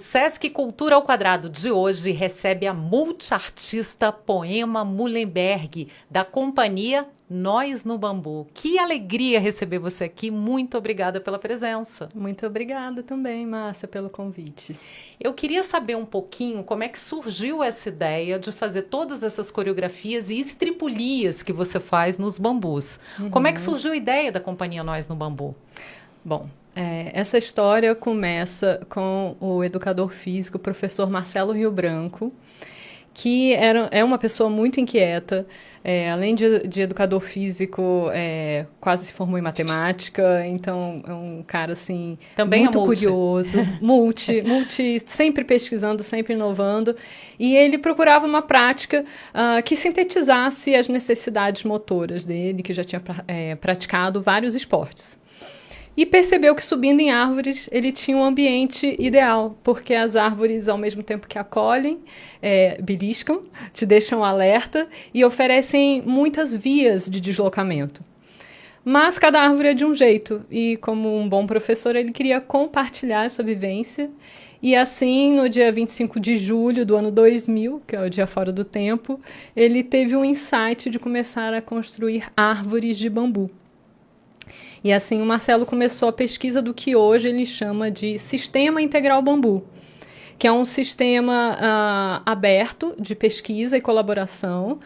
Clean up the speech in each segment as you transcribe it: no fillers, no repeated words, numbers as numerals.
Sesc Cultura ao Quadrado de hoje recebe a multiartista Poema Mullenberg, da companhia Nós no Bambu. Que alegria receber você aqui. Muito obrigada pela presença. Muito obrigada também, Márcia, pelo convite. Eu queria saber um pouquinho como é que surgiu essa ideia de fazer todas essas coreografias e estripulias que você faz nos bambus. Como é que surgiu a ideia da companhia Nós no Bambu? Bom, essa história começa com o educador físico, o professor Marcelo Rio Branco, que é uma pessoa muito inquieta, além de educador físico, quase se formou em matemática, então é um cara assim, também muito curioso, multi, sempre pesquisando, sempre inovando, e ele procurava uma prática que sintetizasse as necessidades motoras dele, que já tinha praticado vários esportes. E percebeu que subindo em árvores ele tinha um ambiente ideal, porque as árvores, ao mesmo tempo que acolhem, beliscam, te deixam alerta e oferecem muitas vias de deslocamento. Mas cada árvore é de um jeito, e como um bom professor, ele queria compartilhar essa vivência. E assim, no dia 25 de julho do ano 2000, que é o dia fora do tempo, ele teve um insight de começar a construir árvores de bambu. E assim o Marcelo começou a pesquisa do que hoje ele chama de Sistema Integral Bambu, que é um sistema aberto de pesquisa e colaboração,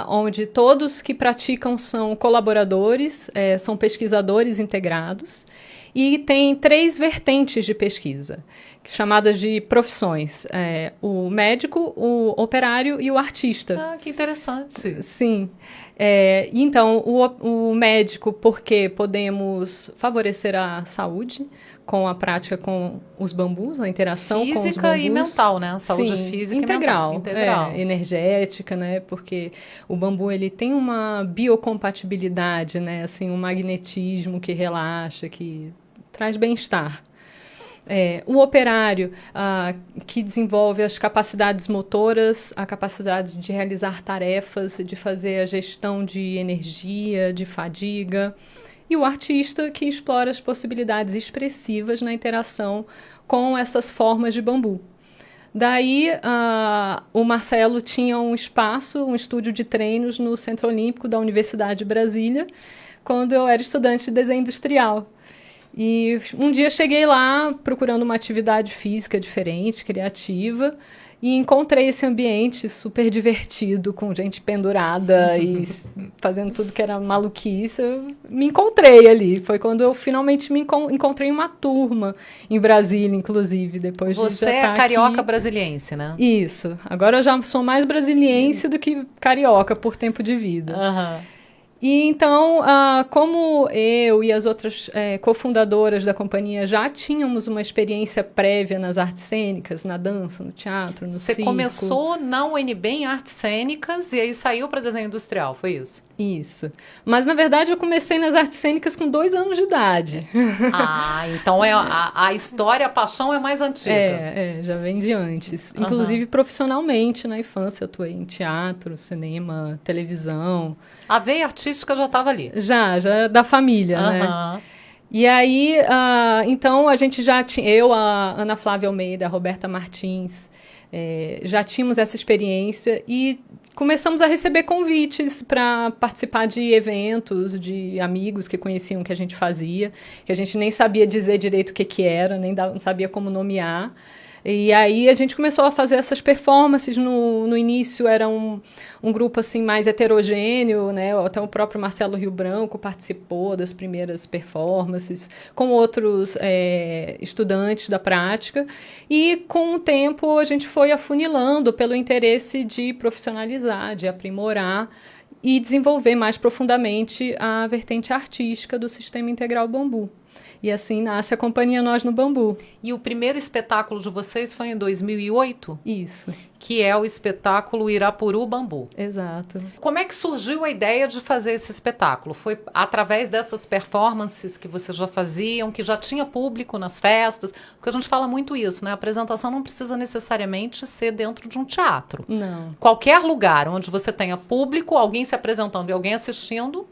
onde todos que praticam são colaboradores, são pesquisadores integrados, e tem 3 vertentes de pesquisa, chamadas de profissões, o médico, o operário e o artista. Ah, que interessante. Sim. Então, o médico, porque podemos favorecer a saúde com a prática com os bambus, a interação com os bambus. Física e mental, né? Saúde física integral, e mental. Energética, né? Porque o bambu ele tem uma biocompatibilidade, né? Assim, um magnetismo que relaxa, que traz bem-estar. O operário, que desenvolve as capacidades motoras, a capacidade de realizar tarefas, de fazer a gestão de energia, de fadiga. E o artista, que explora as possibilidades expressivas na interação com essas formas de bambu. Daí, o Marcelo tinha um espaço, um estúdio de treinos no Centro Olímpico da Universidade de Brasília, quando eu era estudante de desenho industrial. E um dia cheguei lá procurando uma atividade física diferente, criativa, e encontrei esse ambiente super divertido, com gente pendurada e fazendo tudo que era maluquice. Eu me encontrei ali. Foi quando eu finalmente me encontrei uma turma em Brasília, inclusive. Depois Você de já é carioca aqui. Brasiliense, né? Isso. Agora eu já sou mais brasiliense do que carioca por tempo de vida. E então, como eu e as outras cofundadoras da companhia já tínhamos uma experiência prévia nas artes cênicas, na dança, no teatro, no circo. Você começou na UNB em artes cênicas e aí saiu para desenho industrial, foi isso? Isso. Mas, na verdade, eu comecei nas artes cênicas com 2 anos de idade. Então a história, a paixão é mais antiga. Já vem de antes. Inclusive, profissionalmente, na infância, atuei em teatro, cinema, televisão. A veia artística já estava ali. Já da família, né? E aí, então, a gente já tinha... Eu, a Ana Flávia Almeida, a Roberta Martins, já tínhamos essa experiência e começamos a receber convites para participar de eventos, de amigos que conheciam o que a gente fazia, que a gente nem sabia dizer direito o que era, nem sabia como nomear. E aí a gente começou a fazer essas performances. No início era um grupo assim mais heterogêneo, né? Até o próprio Marcelo Rio Branco participou das primeiras performances, com outros estudantes da prática. E com o tempo a gente foi afunilando pelo interesse de profissionalizar, de aprimorar e desenvolver mais profundamente a vertente artística do Sistema Integral Bambu. E assim nasce a companhia Nós no Bambu. E o primeiro espetáculo de vocês foi em 2008? Isso. Que é o espetáculo Irapuru Bambu. Exato. Como é que surgiu a ideia de fazer esse espetáculo? Foi através dessas performances que vocês já faziam, que já tinha público nas festas? Porque a gente fala muito isso, né? A apresentação não precisa necessariamente ser dentro de um teatro. Não. Qualquer lugar onde você tenha público, alguém se apresentando e alguém assistindo,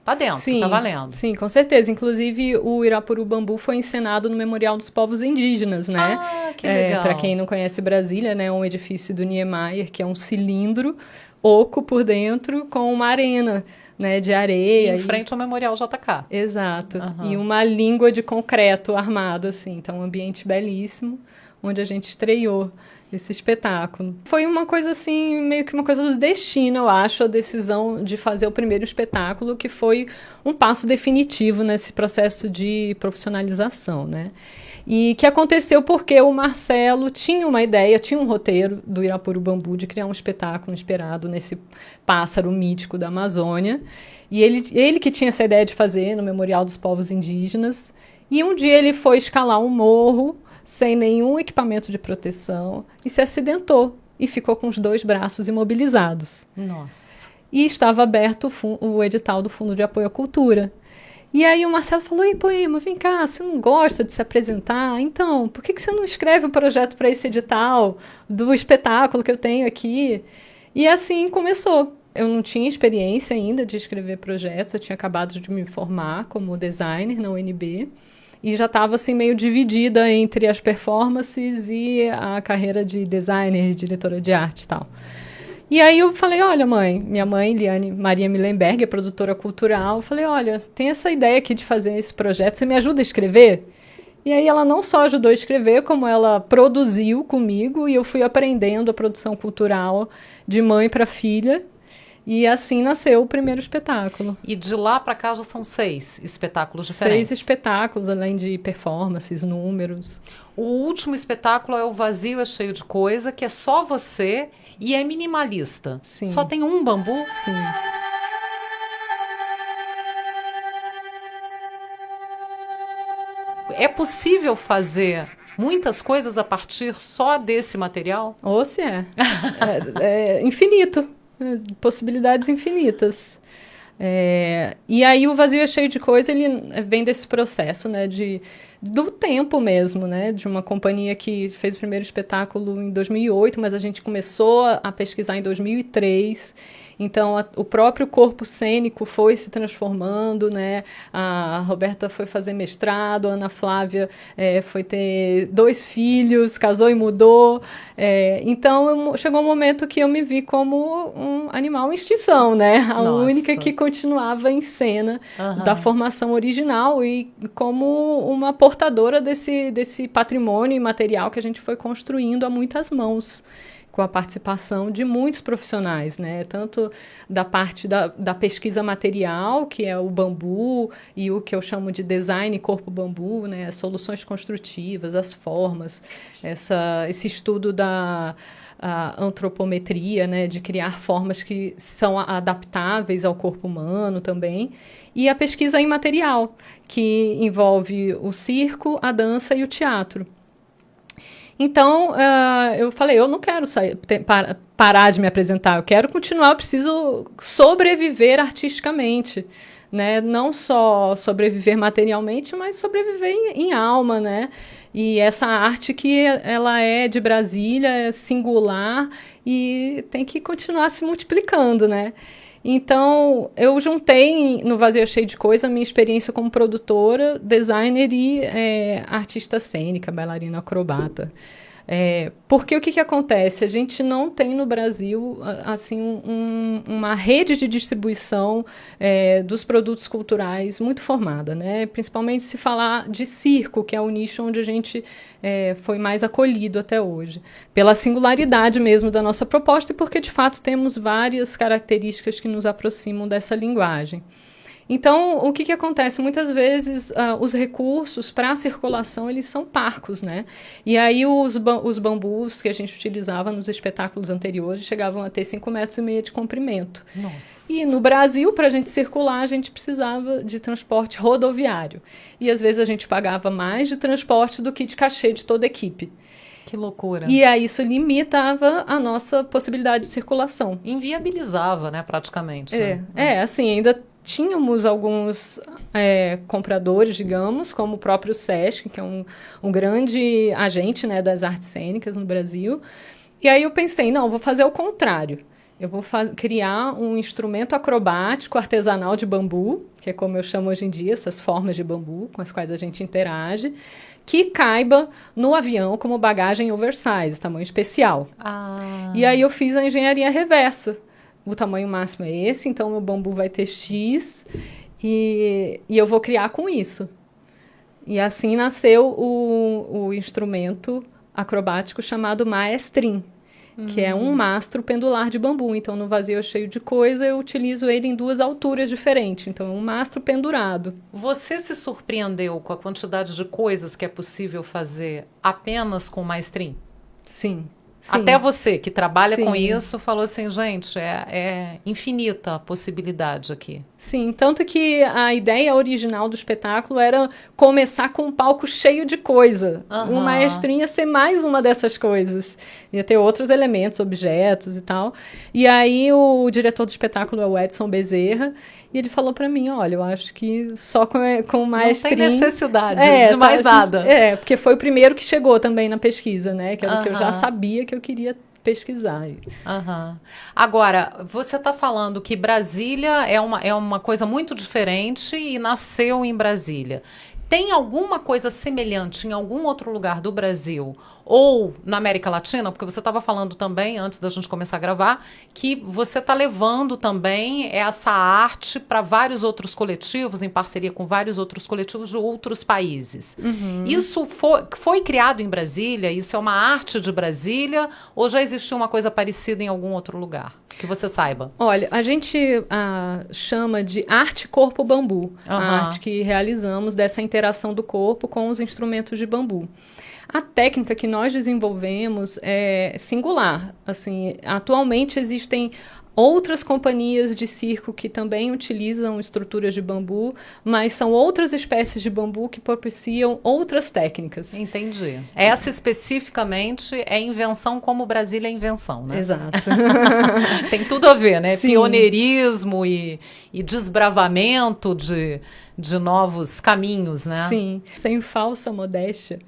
Tá dentro, sim, tá valendo. Sim, com certeza. Inclusive, o Irapuru Bambu foi encenado no Memorial dos Povos Indígenas, né? Ah, que legal. Para quem não conhece Brasília, né? É um edifício do Niemeyer, que é um cilindro oco por dentro com uma arena, né, de areia. Em frente ao Memorial JK. Exato. Uhum. E uma língua de concreto armado, assim. Então, um ambiente belíssimo, onde a gente estreou esse espetáculo. Foi uma coisa assim, meio que uma coisa do destino, eu acho, a decisão de fazer o primeiro espetáculo, que foi um passo definitivo nesse processo de profissionalização, né? E que aconteceu porque o Marcelo tinha uma ideia, tinha um roteiro do Irapuru Bambu de criar um espetáculo inspirado nesse pássaro mítico da Amazônia. E ele que tinha essa ideia de fazer no Memorial dos Povos Indígenas. E um dia ele foi escalar um morro sem nenhum equipamento de proteção e se acidentou e ficou com os 2 braços imobilizados. Nossa. E estava aberto o edital do Fundo de Apoio à Cultura. E aí o Marcelo falou: "Ei, Poema, vem cá, você não gosta de se apresentar? Então, por que você não escreve um projeto para esse edital do espetáculo que eu tenho aqui?" E assim começou. Eu não tinha experiência ainda de escrever projetos, eu tinha acabado de me formar como designer na UNB. E já estava assim meio dividida entre as performances e a carreira de designer, diretora de arte e tal. E aí eu falei: "Olha, mãe", minha mãe, Liane Maria Milenberg, é produtora cultural, eu falei: "Olha, tem essa ideia aqui de fazer esse projeto, você me ajuda a escrever?" E aí ela não só ajudou a escrever, como ela produziu comigo e eu fui aprendendo a produção cultural de mãe para filha. E assim nasceu o primeiro espetáculo. E de lá para cá já são 6 espetáculos diferentes. 6 espetáculos, além de performances, números. O último espetáculo é O Vazio é Cheio de Coisa, que é só você e é minimalista. Sim. Só tem um bambu? Sim. É possível fazer muitas coisas a partir só desse material? Ou se é. É infinito. Possibilidades infinitas. E aí o Vazio é Cheio de Coisa, ele vem desse processo, né, do tempo mesmo, né, de uma companhia que fez o primeiro espetáculo em 2008, mas a gente começou a pesquisar em 2003. Então, o próprio corpo cênico foi se transformando, né? A Roberta foi fazer mestrado, a Ana Flávia foi ter 2 filhos, casou e mudou. Então, chegou um momento que eu me vi como um animal em extinção, né? A Nossa. única que continuava em cena da formação original e como uma portadora desse patrimônio imaterial que a gente foi construindo a muitas mãos, com a participação de muitos profissionais, né? Tanto da parte da pesquisa material, que é o bambu, e o que eu chamo de design corpo bambu, né? As soluções construtivas, as formas, esse estudo da antropometria, né? De criar formas que são adaptáveis ao corpo humano também, e a pesquisa imaterial, que envolve o circo, a dança e o teatro. Então, eu falei, eu não quero parar de me apresentar, eu quero continuar, eu preciso sobreviver artisticamente, né? Não só sobreviver materialmente, mas sobreviver em alma, né? E essa arte que ela é de Brasília, é singular e tem que continuar se multiplicando, né? Então, eu juntei no Vazio Cheio de Coisa a minha experiência como produtora, designer e artista cênica, bailarina acrobata. Porque o que acontece? A gente não tem no Brasil assim, uma rede de distribuição dos produtos culturais muito formada, né? Principalmente se falar de circo, que é o nicho onde a gente foi mais acolhido até hoje, pela singularidade mesmo da nossa proposta e porque, de fato, temos várias características que nos aproximam dessa linguagem. Então, o que acontece? Muitas vezes, os recursos para a circulação, eles são parcos, né? E aí, os bambus que a gente utilizava nos espetáculos anteriores chegavam a ter 5,5 metros de comprimento. Nossa. E no Brasil, para a gente circular, a gente precisava de transporte rodoviário. E, às vezes, a gente pagava mais de transporte do que de cachê de toda a equipe. Que loucura. E aí, isso limitava a nossa possibilidade de circulação. Inviabilizava, né, praticamente. Assim, ainda tínhamos alguns compradores, digamos, como o próprio Sesc, que é um grande agente, né, das artes cênicas no Brasil. E aí eu pensei, não, vou fazer o contrário. eu vou criar um instrumento acrobático artesanal de bambu, que é como eu chamo hoje em dia, essas formas de bambu com as quais a gente interage, que caiba no avião como bagagem oversize, tamanho especial. E aí eu fiz a engenharia reversa. O tamanho máximo é esse, então o bambu vai ter X e eu vou criar com isso. E assim nasceu o instrumento acrobático chamado maestrim, que é um mastro pendular de bambu. Então, no vazio cheio de coisa, eu utilizo ele em 2 alturas diferentes. Então, é um mastro pendurado. Você se surpreendeu com a quantidade de coisas que é possível fazer apenas com maestrim? Sim. Até você, que trabalha Sim. com isso, falou assim, gente, é infinita a possibilidade aqui. Sim, tanto que a ideia original do espetáculo era começar com um palco cheio de coisa. O maestrinho ia ser mais uma dessas coisas. Ia ter outros elementos, objetos e tal. E aí o diretor do espetáculo é o Edson Bezerra, e ele falou para mim, olha, eu acho que só com o maestrinho... Não tem necessidade de mais nada. Porque foi o primeiro que chegou também na pesquisa, né? Que era o que eu já sabia que eu queria pesquisar. Agora, você está falando que Brasília é uma coisa muito diferente e nasceu em Brasília. Tem alguma coisa semelhante em algum outro lugar do Brasil ou na América Latina? Porque você estava falando também, antes da gente começar a gravar, que você está levando também essa arte para vários outros coletivos, em parceria com vários outros coletivos de outros países. Isso foi criado em Brasília? Isso é uma arte de Brasília? Ou já existiu uma coisa parecida em algum outro lugar? Que você saiba. Olha, a gente chama de arte corpo bambu, a arte que realizamos dessa interação do corpo com os instrumentos de bambu. A técnica que nós desenvolvemos é singular. Assim, atualmente existem outras companhias de circo que também utilizam estruturas de bambu, mas são outras espécies de bambu que propiciam outras técnicas. Entendi. Essa especificamente é invenção como Brasília é invenção, né? Exato. Tem tudo a ver, né? Sim. Pioneirismo e desbravamento de novos caminhos, né? Sim, sem falsa modéstia.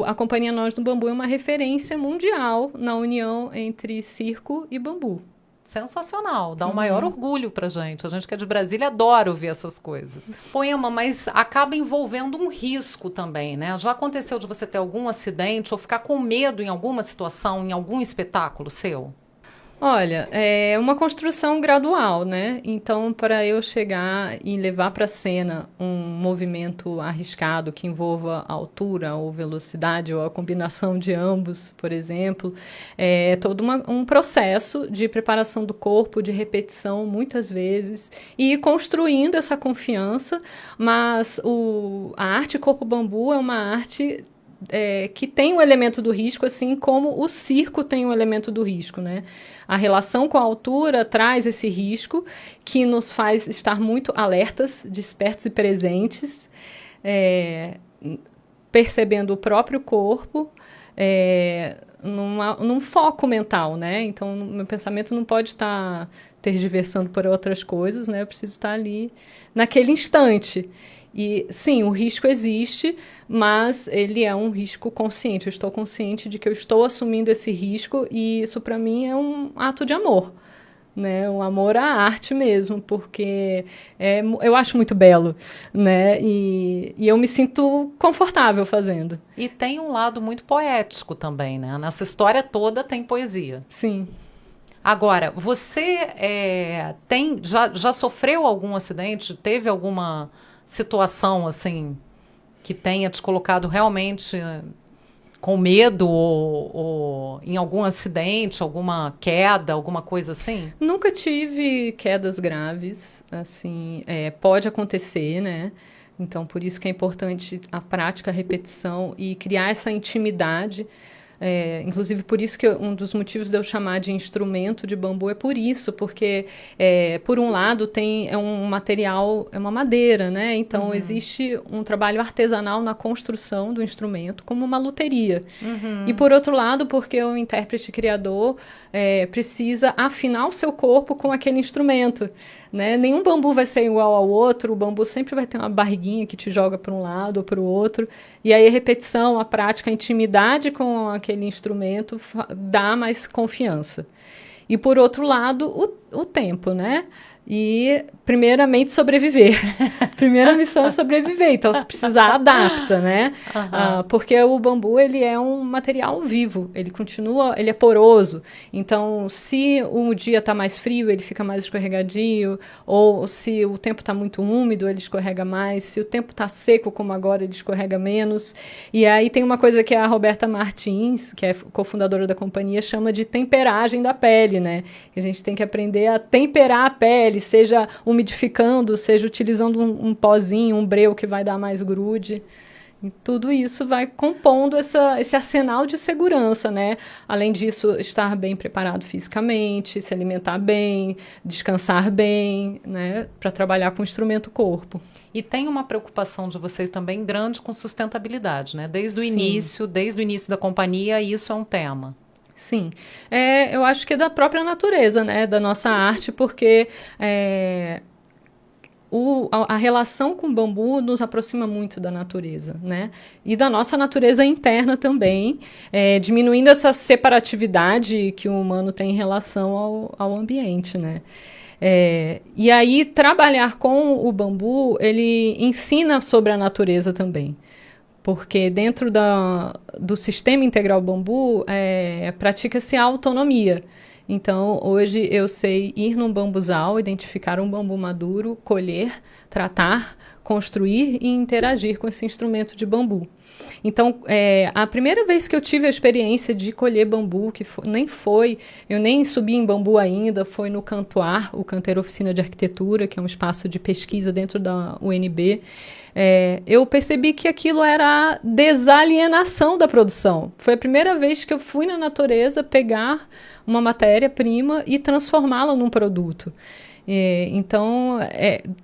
A Companhia Nós do Bambu é uma referência mundial na união entre circo e bambu. Sensacional, dá um maior orgulho pra gente. A gente que é de Brasília adora ouvir essas coisas. Poema, mas acaba envolvendo um risco também, né? Já aconteceu de você ter algum acidente ou ficar com medo em alguma situação, em algum espetáculo seu? Olha, é uma construção gradual, né? Então, para eu chegar e levar para a cena um movimento arriscado que envolva altura ou velocidade ou a combinação de ambos, por exemplo, é todo um processo de preparação do corpo, de repetição muitas vezes e ir construindo essa confiança, mas a arte corpo bambu é uma arte que tem um elemento do risco, assim como o circo tem um elemento do risco, né? A relação com a altura traz esse risco que nos faz estar muito alertas, despertos e presentes, percebendo o próprio corpo, num foco mental, né? Então, meu pensamento não pode estar tergiversando por outras coisas, né? Eu preciso estar ali naquele instante. E, sim, o risco existe, mas ele é um risco consciente. Eu estou consciente de que eu estou assumindo esse risco e isso, para mim, é um ato de amor, né? Um amor à arte mesmo, porque eu acho muito belo, né? E eu me sinto confortável fazendo. E tem um lado muito poético também, né? Nessa história toda tem poesia. Sim. Agora, você já sofreu algum acidente? Teve alguma situação, assim, que tenha te colocado realmente com medo ou em algum acidente, alguma queda, alguma coisa assim? Nunca tive quedas graves, assim, pode acontecer, né? Então, por isso que é importante a prática, a repetição e criar essa intimidade. Inclusive, por isso que um dos motivos de eu chamar de instrumento de bambu é por isso, porque, por um lado, é um material, é uma madeira, né? Então, existe um trabalho artesanal na construção do instrumento, como uma luteria. E, por outro lado, porque o intérprete criador precisa afinar o seu corpo com aquele instrumento, né? Nenhum bambu vai ser igual ao outro, o bambu sempre vai ter uma barriguinha que te joga para um lado ou para o outro, e aí a repetição, a prática, a intimidade com aquele instrumento dá mais confiança. E, por outro lado, o tempo, né? E, primeiramente, sobreviver. Primeira missão é sobreviver. Então, se precisar, adapta, né? Porque o bambu, ele é um material vivo. Ele continua, ele é poroso. Então, se o dia está mais frio, ele fica mais escorregadio. Ou se o tempo está muito úmido, ele escorrega mais. Se o tempo está seco, como agora, ele escorrega menos. E aí tem uma coisa que a Roberta Martins, que é cofundadora da companhia, chama de temperagem da pele, né? A gente tem que aprender a temperar a pele, seja umidificando, seja utilizando um pozinho, um breu que vai dar mais grude. E tudo isso vai compondo esse arsenal de segurança, né? Além disso, estar bem preparado fisicamente, se alimentar bem, descansar bem, né? Para trabalhar com o instrumento corpo. E tem uma preocupação de vocês também grande com sustentabilidade, né? Desde o início da companhia, isso é um tema. Sim, eu acho que é da própria natureza, né, da nossa arte, porque a relação com o bambu nos aproxima muito da natureza, né, e da nossa natureza interna também, diminuindo essa separatividade que o humano tem em relação ao ambiente, né. E aí, trabalhar com o bambu, ele ensina sobre a natureza também. Porque dentro do sistema integral bambu, pratica-se a autonomia. Então, hoje eu sei ir num bambuzal, identificar um bambu maduro, colher, tratar, construir e interagir com esse instrumento de bambu. Então, a primeira vez que eu tive a experiência de colher bambu, eu nem subi em bambu ainda, foi no Cantoar, o Canteiro Oficina de Arquitetura, que é um espaço de pesquisa dentro da UNB. Eu percebi que aquilo era a desalienação da produção. Foi a primeira vez que eu fui na natureza pegar uma matéria-prima e transformá-la num produto. Então,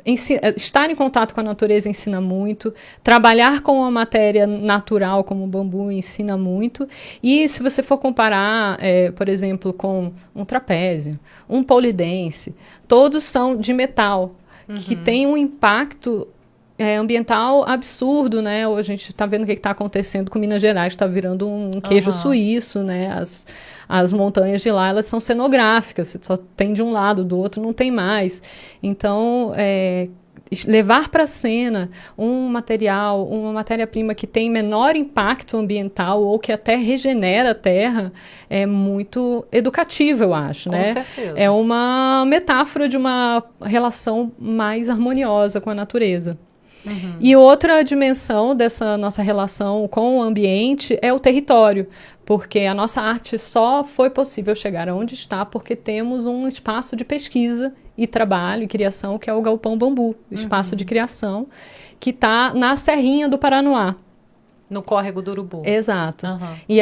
estar em contato com a natureza ensina muito, trabalhar com uma matéria natural como o bambu ensina muito, e se você for comparar, por exemplo, com um trapézio, um polidense, todos são de metal, que tem um impacto ambiental absurdo, né? Hoje a gente está vendo o que está acontecendo com Minas Gerais, está virando um queijo suíço, né? As montanhas de lá, elas são cenográficas, você só tem de um lado, do outro não tem mais. Então, levar para a cena um material, uma matéria-prima que tem menor impacto ambiental ou que até regenera a terra é muito educativo, eu acho, né? Com certeza. É uma metáfora de uma relação mais harmoniosa com a natureza. E outra dimensão dessa nossa relação com o ambiente é o território, porque a nossa arte só foi possível chegar aonde está porque temos um espaço de pesquisa e trabalho e criação que é o Galpão Bambu, espaço de criação, que está na Serrinha do Paranoá. No Córrego do Urubu. Exato. E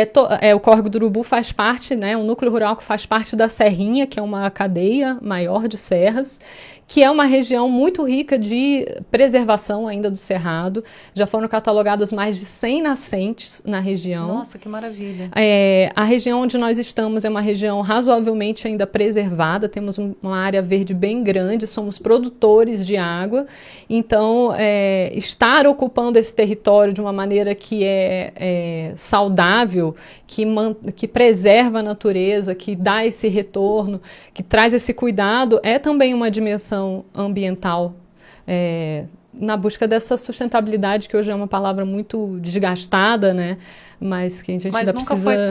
o Córrego do Urubu faz parte, né, um núcleo rural que faz parte da Serrinha, que é uma cadeia maior de serras, que é uma região muito rica de preservação ainda do cerrado. Já foram catalogadas mais de 100 nascentes na região. Nossa, que maravilha. A região onde nós estamos é uma região razoavelmente ainda preservada, temos uma área verde bem grande, somos produtores de água, então estar ocupando esse território de uma maneira que é saudável, que preserva a natureza, que dá esse retorno, que traz esse cuidado, é também uma dimensão ambiental, na busca dessa sustentabilidade, que hoje é uma palavra muito desgastada, né? Mas que a gente ainda precisa...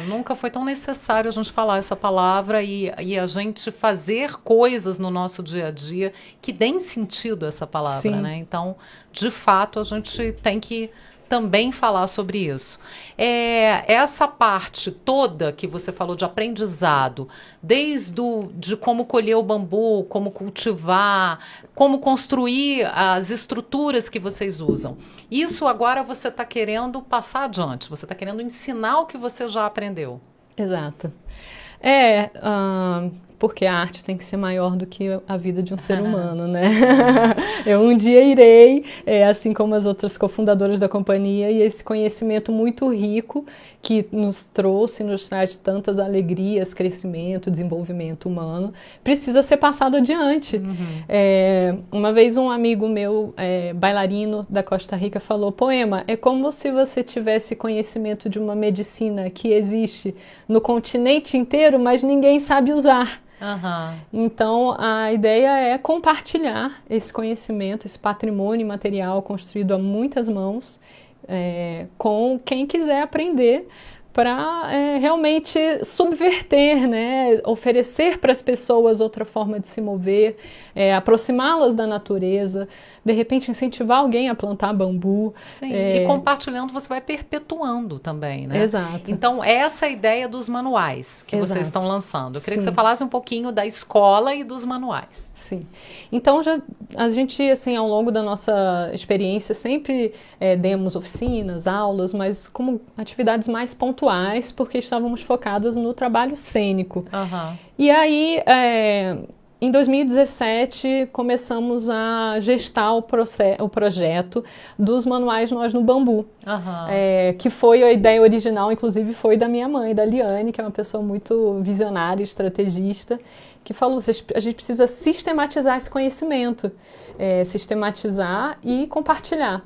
nunca foi tão necessário a gente falar essa palavra e a gente fazer coisas no nosso dia a dia que deem sentido a essa palavra, Sim. né? Então, de fato, a gente tem que também falar sobre isso. Essa parte toda que você falou de aprendizado, de como colher o bambu, como cultivar, como construir as estruturas que vocês usam. Isso agora você está querendo passar adiante, você está querendo ensinar o que você já aprendeu. Exato. porque a arte tem que ser maior do que a vida de um ser humano, né? Eu um dia irei, assim como as outras cofundadoras da companhia, e esse conhecimento muito rico que nos traz tantas alegrias, crescimento, desenvolvimento humano, precisa ser passado adiante. Uma vez um amigo meu, bailarino da Costa Rica, falou: Poema, é como se você tivesse conhecimento de uma medicina que existe no continente inteiro, mas ninguém sabe usar. Então, a ideia é compartilhar esse conhecimento, esse patrimônio material construído a muitas mãos, com quem quiser aprender, para realmente subverter, né? Oferecer para as pessoas outra forma de se mover, aproximá-las da natureza, de repente incentivar alguém a plantar bambu. Sim, e compartilhando você vai perpetuando também, né? Exato. Então, essa é a ideia dos manuais que vocês estão lançando. Eu queria Sim. que você falasse um pouquinho da escola e dos manuais. Sim. Então, a gente, assim, ao longo da nossa experiência, sempre demos oficinas, aulas, mas como atividades mais pontuais, porque estávamos focadas no trabalho cênico. E aí, em 2017, começamos a gestar o projeto dos manuais Nós no Bambu, que foi a ideia original, inclusive foi da minha mãe, da Liane, que é uma pessoa muito visionária, estrategista, que falou: a gente precisa sistematizar esse conhecimento, sistematizar e compartilhar.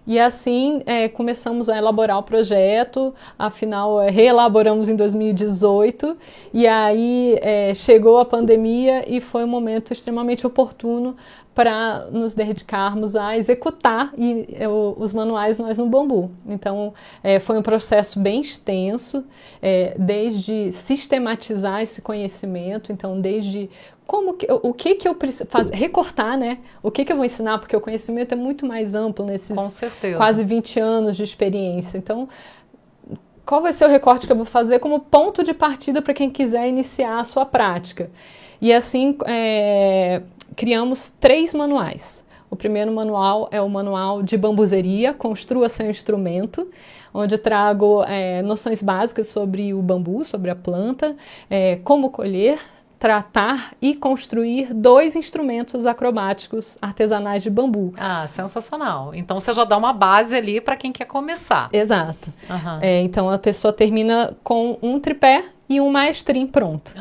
E assim começamos a elaborar o projeto, afinal reelaboramos em 2018, e aí chegou a pandemia e foi um momento extremamente oportuno para nos dedicarmos a executar os manuais Nós no Bambu. Então, foi um processo bem extenso, desde sistematizar esse conhecimento, então desde o que eu preciso fazer, recortar, né? O que eu vou ensinar, porque o conhecimento é muito mais amplo nesses quase 20 anos de experiência. Então, qual vai ser o recorte que eu vou fazer como ponto de partida para quem quiser iniciar a sua prática? E assim, criamos 3 manuais. O primeiro manual é o manual de bambuzeria, Construa Seu Instrumento, onde eu trago noções básicas sobre o bambu, sobre a planta, como colher, tratar e construir 2 instrumentos acrobáticos artesanais de bambu. Ah, sensacional. Então você já dá uma base ali para quem quer começar. Exato. Então a pessoa termina com um tripé e um maestrim pronto.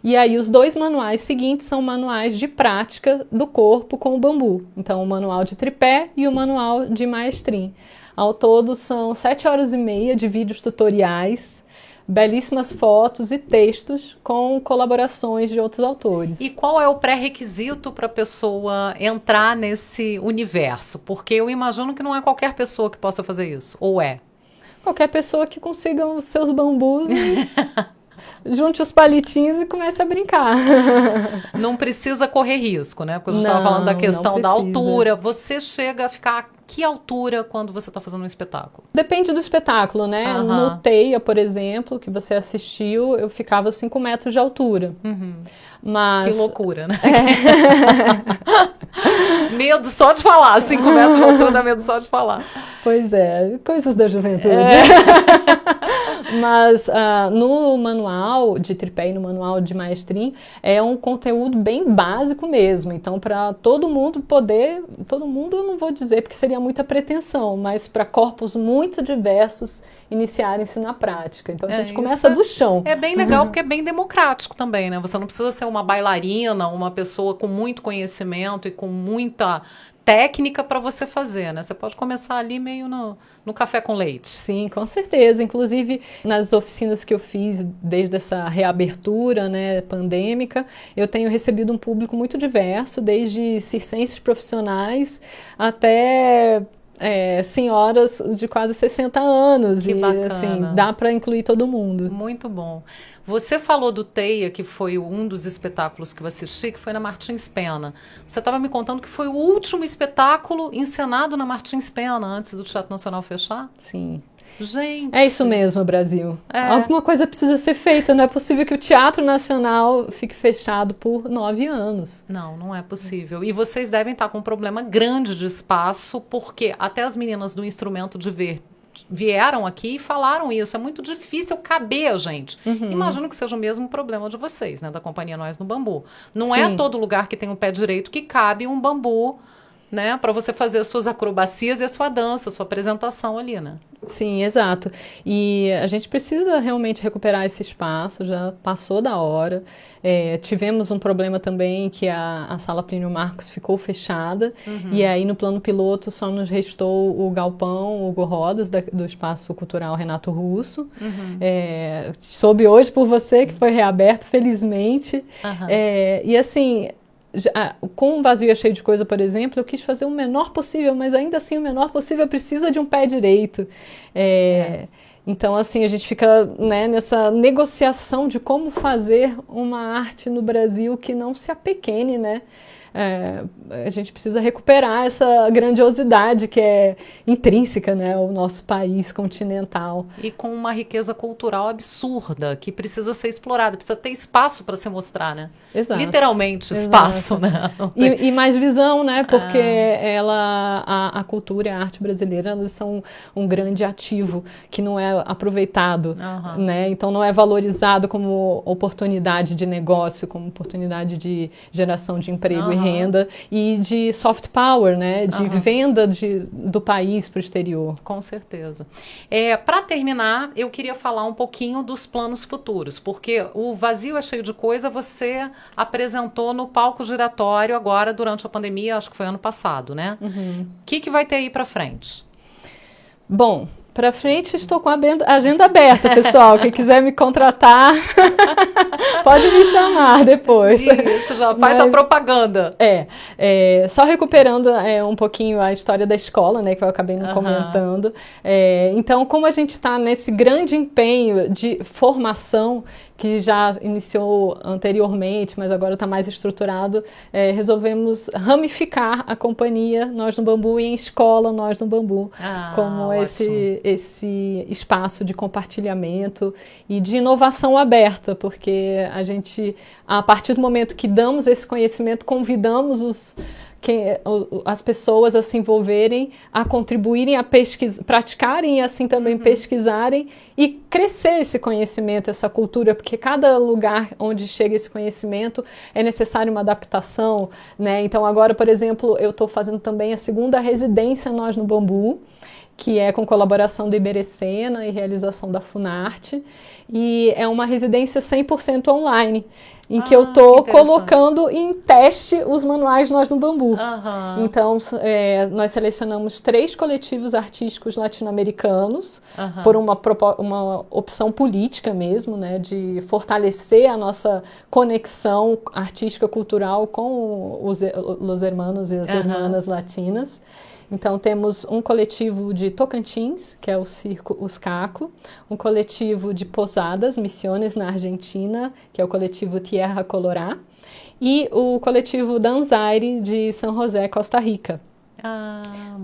E aí os 2 manuais seguintes são manuais de prática do corpo com o bambu. Então o manual de tripé e o manual de maestrim. Ao todo são 7 horas e meia de vídeos tutoriais, belíssimas fotos e textos com colaborações de outros autores. E qual é o pré-requisito para a pessoa entrar nesse universo? Porque eu imagino que não é qualquer pessoa que possa fazer isso, ou é? Qualquer pessoa que consiga os seus bambus e junte os palitinhos e comece a brincar. Não precisa correr risco, né? Porque a gente estava falando da questão da altura. Você chega a ficar a que altura quando você está fazendo um espetáculo? Depende do espetáculo, né? No Teia, por exemplo, que você assistiu, eu ficava 5 metros de altura. Mas... Que loucura, né? Medo só de falar. 5 metros de altura dá medo só de falar. Pois é, coisas da juventude. Mas no manual de tripé e no manual de maestrim é um conteúdo bem básico mesmo. Então, para todo mundo poder... Todo mundo eu não vou dizer porque seria muita pretensão, mas para corpos muito diversos iniciarem-se na prática. Então, a gente começa do chão. É bem legal porque é bem democrático também, né? Você não precisa ser uma bailarina, uma pessoa com muito conhecimento e com muita técnica para você fazer, né? Você pode começar ali meio no café com leite. Sim, com certeza. Inclusive, nas oficinas que eu fiz desde essa reabertura, né, pandêmica, eu tenho recebido um público muito diverso, desde circenses profissionais até senhoras de quase 60 anos. Que bacana. Assim, dá para incluir todo mundo. Muito bom. Você falou do Teia, que foi um dos espetáculos que eu assisti, que foi na Martins Pena. Você estava me contando que foi o último espetáculo encenado na Martins Pena, antes do Teatro Nacional fechar? Sim. Gente... É isso mesmo, Brasil. Alguma coisa precisa ser feita. Não é possível que o Teatro Nacional fique fechado por 9 anos. Não, não é possível. E vocês devem estar com um problema grande de espaço, porque até as meninas do instrumento de vieram aqui e falaram isso. É muito difícil caber a gente. Imagino que seja o mesmo problema de vocês, né? Da Companhia Nós no Bambu. Não é todo lugar que tem um pé direito que cabe um bambu, né? Para você fazer as suas acrobacias e a sua dança, a sua apresentação ali, né? Sim, exato. E a gente precisa realmente recuperar esse espaço, já passou da hora. Tivemos um problema também que a Sala Plínio Marcos ficou fechada, e aí no plano piloto só nos restou o galpão Hugo Rodas, do Espaço Cultural Renato Russo. Soube hoje por você que foi reaberto, felizmente. E assim... com o Vazio é Cheio de Coisa, por exemplo, eu quis fazer o menor possível, mas ainda assim o menor possível precisa de um pé direito. Então, assim, a gente fica, né, nessa negociação de como fazer uma arte no Brasil que não se apequene, né? A gente precisa recuperar essa grandiosidade que é intrínseca, né, ao nosso país continental. E com uma riqueza cultural absurda, que precisa ser explorada, precisa ter espaço para se mostrar, né? Exato. Literalmente espaço, né? E mais visão, né? Porque a cultura e a arte brasileira, elas são um grande ativo que não é aproveitado, né? Então não é valorizado como oportunidade de negócio, como oportunidade de geração de emprego e renda e de soft power, né? De venda do país para o exterior. Com certeza. Para terminar, eu queria falar um pouquinho dos planos futuros, porque o Vazio é Cheio de Coisa você apresentou no palco giratório agora durante a pandemia, acho que foi ano passado, né? O que vai ter aí para frente? Bom, para frente estou com a agenda aberta, pessoal. Quem quiser me contratar, pode me chamar depois. Isso, já faz a propaganda. Só recuperando um pouquinho a história da escola, né, que eu acabei não comentando. Então, como a gente está nesse grande empenho de formação, que já iniciou anteriormente, mas agora está mais estruturado, resolvemos ramificar a companhia Nós no Bambu em escola Nós no Bambu, como esse espaço de compartilhamento e de inovação aberta, porque a gente, a partir do momento que damos esse conhecimento, convidamos as pessoas a se envolverem, a contribuírem, a praticarem e assim também pesquisarem e crescer esse conhecimento, essa cultura, porque cada lugar onde chega esse conhecimento é necessário uma adaptação, né? Então agora, por exemplo, eu estou fazendo também a segunda residência Nós no Bambu, que é com colaboração do Iberecena e realização da Funarte, e é uma residência 100% online, em que eu estou colocando em teste os manuais Nós no Bambu. Então, nós selecionamos 3 coletivos artísticos latino-americanos, por uma opção política mesmo, né, de fortalecer a nossa conexão artística-cultural com os hermanos e as hermanas latinas. Então, temos um coletivo de Tocantins, que é o Circo Os Caco, um coletivo de Posadas, Misiones, na Argentina, que é o coletivo Tierra Colorá, e o coletivo Danzaire, de São José, Costa Rica.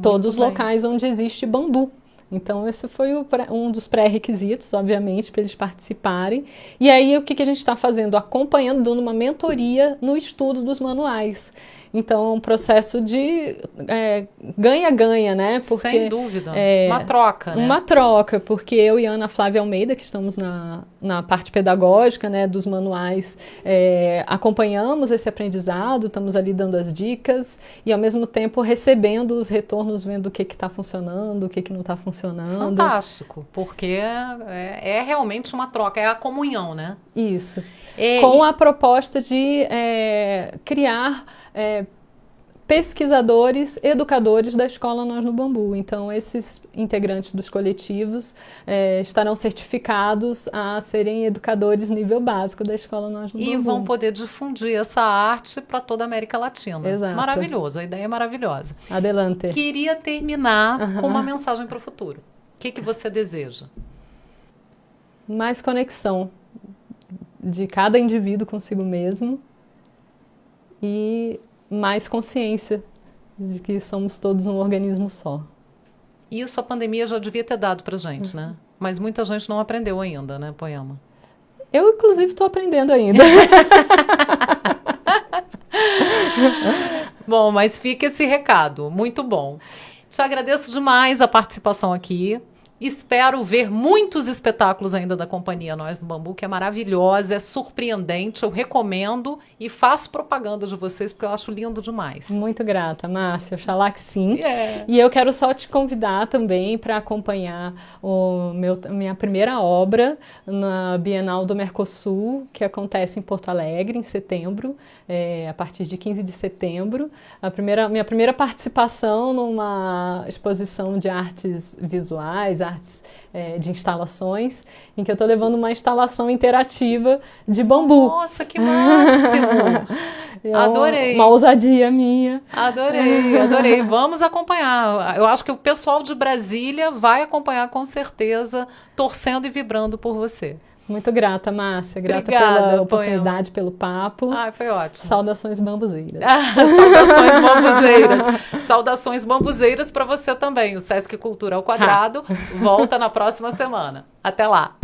Todos locais onde existe bambu. Então, esse foi um dos pré-requisitos, obviamente, para eles participarem. E aí, o que a gente está fazendo? Acompanhando, dando uma mentoria no estudo dos manuais. Então, é um processo de ganha-ganha, né? Porque, sem dúvida. Uma troca, né? Uma troca, porque eu e a Ana Flávia Almeida, que estamos na parte pedagógica, né, dos manuais, acompanhamos esse aprendizado, estamos ali dando as dicas e, ao mesmo tempo, recebendo os retornos, vendo o que está funcionando, o que não está funcionando. Fantástico, porque é realmente uma troca, é a comunhão, né? Isso. Com a proposta de criar pesquisadores, educadores da Escola Nós no Bambu. Então, esses integrantes dos coletivos estarão certificados a serem educadores nível básico da Escola Nós no Bambu. E vão poder difundir essa arte para toda a América Latina. Exato. Maravilhoso, a ideia é maravilhosa. Adelante. Queria terminar com uma mensagem para o futuro. O que você deseja? Mais conexão de cada indivíduo consigo mesmo e mais consciência de que somos todos um organismo só. Isso a pandemia já devia ter dado pra gente, né? Mas muita gente não aprendeu ainda, né, Poema? Eu, inclusive, estou aprendendo ainda. Bom, mas fica esse recado. Muito bom. Te agradeço demais a participação aqui. Espero ver muitos espetáculos ainda da Companhia Nós do Bambu, que é maravilhosa, é surpreendente, eu recomendo e faço propaganda de vocês porque eu acho lindo demais. Muito grata, Márcia, oxalá que sim. Yeah. E eu quero só te convidar também para acompanhar minha primeira obra na Bienal do Mercosul, que acontece em Porto Alegre, em setembro, a partir de 15 de setembro. Minha primeira participação numa exposição de artes visuais, artes de instalações, em que eu estou levando uma instalação interativa de bambu. Nossa, que máximo! Adorei. Uma ousadia minha. Adorei, adorei. Vamos acompanhar. Eu acho que o pessoal de Brasília vai acompanhar com certeza, torcendo e vibrando por você. Muito grata, Márcia. Grata Obrigada, pela oportunidade, pelo papo. Foi ótimo. Saudações bambuzeiras. Saudações bambuzeiras. Saudações bambuzeiras para você também. O Sesc Cultura ao Quadrado volta na próxima semana. Até lá.